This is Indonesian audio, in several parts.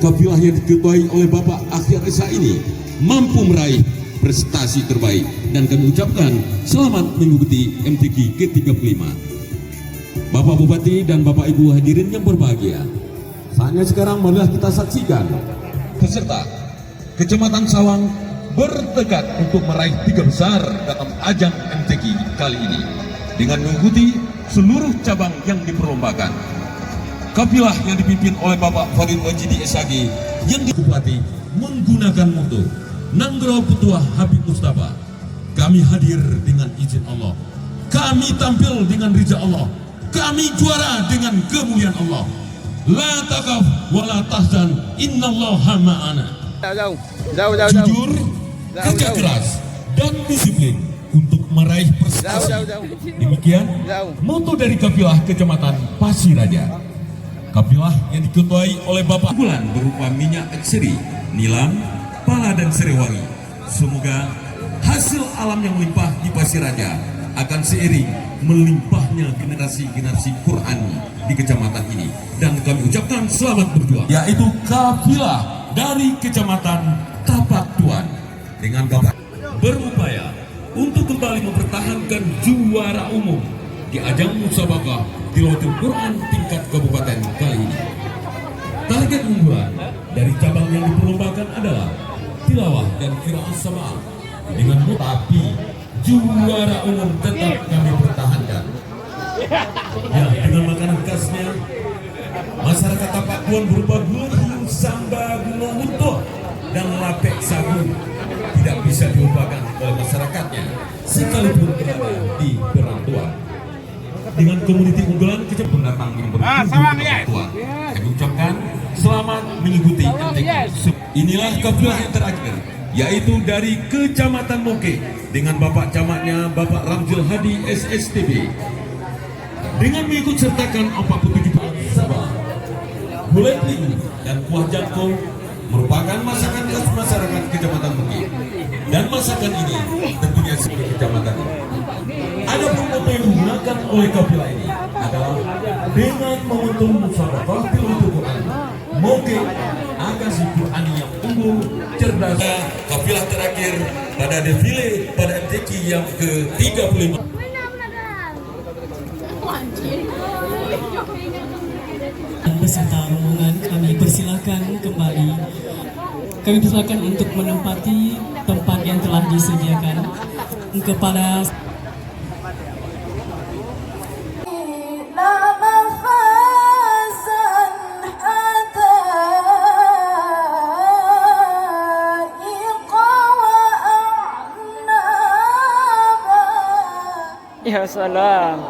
kafilah yang diketuai oleh Bapak Akhir Esa ini mampu meraih prestasi terbaik, dan kami ucapkan selamat mengikuti MTQ ke-35. Bapak Bupati dan Bapak Ibu hadirin yang berbahagia, saatnya sekarang marilah kita saksikan peserta Kecamatan Sawang bertekad untuk meraih 3 besar dalam ajang MTQ kali ini dengan mengikuti seluruh cabang yang diperlombakan. Kafilah yang dipimpin oleh Bapak Farid Wajidi SAG yang Bupati menggunakan moto Nanggro Putua Habib Mustafa. Kami hadir dengan izin Allah, kami tampil dengan ridha Allah, kami juara dengan kemuliaan Allah. La takaf wa la tahzan, innallaha ma'ana. Jujur, kerja keras, dan disiplin untuk meraih prestasi. Demikian moto dari kafilah Kecamatan Pasiraja. Kafilah yang diketuai oleh Bapak bulan berupa minyak ekseri, nilam, pala, dan serewangi. Semoga hasil alam yang melimpah di Pasiraja akan seiring melimpahnya generasi-generasi Quran di kecamatan ini. Dan kami ucapkan selamat berjuang, yaitu kafilah dari Kecamatan Tapak Tuan dengan Bapak berupaya untuk kembali mempertahankan juara umum di ajang musabaqah Tilawatul Quran tingkat kabupaten kali ini. Target unggulan dari cabang yang diperlombakan adalah tilawah dan qiraah sama dengan tapi juara umum tetap kami pertahankan. Ya, dengan makanan khasnya masyarakat Tapak Tuan berupa gulai hiung, samba, gunung utuh, dan lapek sagu tidak bisa dilupakan oleh masyarakatnya sekalipun berada di perantauan. Dengan komuniti unggulan kecamatan pendatang yang berkunjung ke Tuan, kami ucapkan selamat mengikuti MTQ. Inilah kafilah yang terakhir, yaitu dari Kecamatan Moke dengan Bapak Camatnya Bapak Ramzil Hadi SSTB dengan mengikut sertakan 47 Sabah, gulai pling, dan kuah jangkau merupakan masakan khas masyarakat Kecamatan Moke. Dan masakan ini tentunya sebagai kecamatan ini. Ada moto yang digunakan oleh kafilah ini adalah dengan momentum musabaqah Tilawatul Quran Moke Agasi Qurani yang unggul, cerdas. Kafilah terakhir pada defile pada MTQ yang ke-35. Peserta rombongan kami persilakan kembali. Kami persilakan untuk menempati tempat yang telah disediakan kepada Ya salam.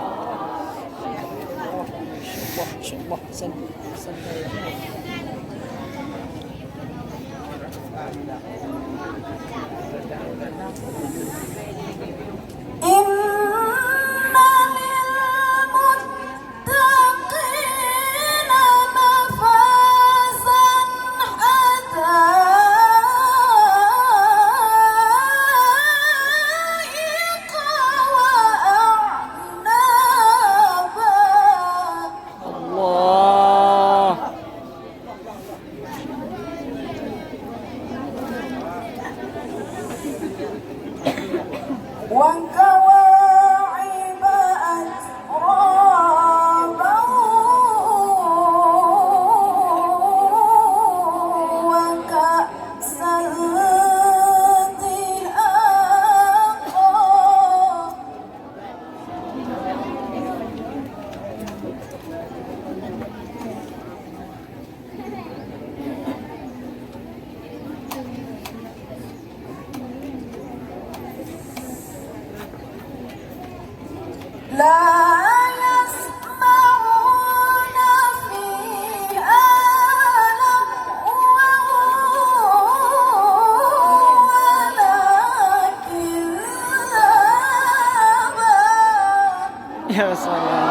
Ya salam.